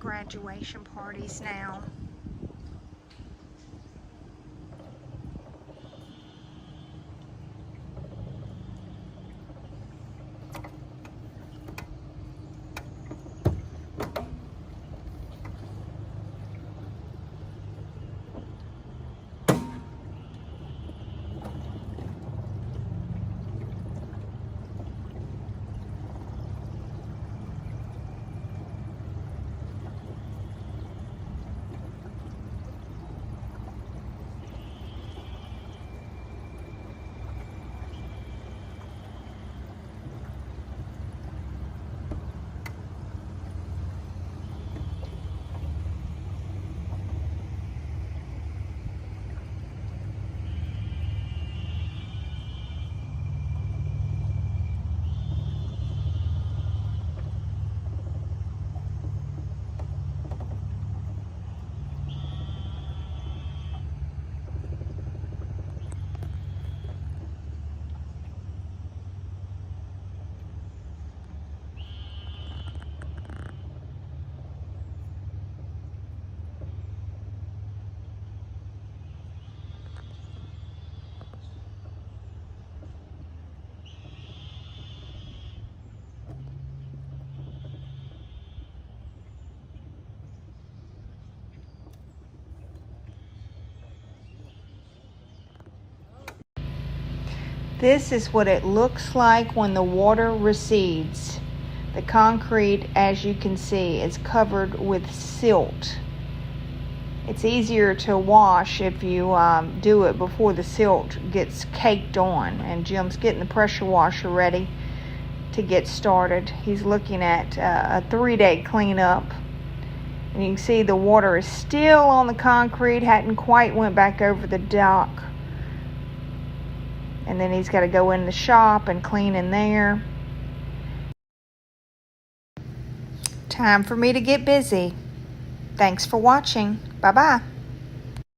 graduation parties now. This is what it looks like when the water recedes. The concrete, as you can see, is covered with silt. It's easier to wash if you do it before the silt gets caked on. And Jim's getting the pressure washer ready to get started. He's looking at a 3-day cleanup. And you can see the water is still on the concrete, hadn't quite went back over the dock. And then he's got to go in the shop and clean in there. Time for me to get busy. Thanks for watching. Bye-bye.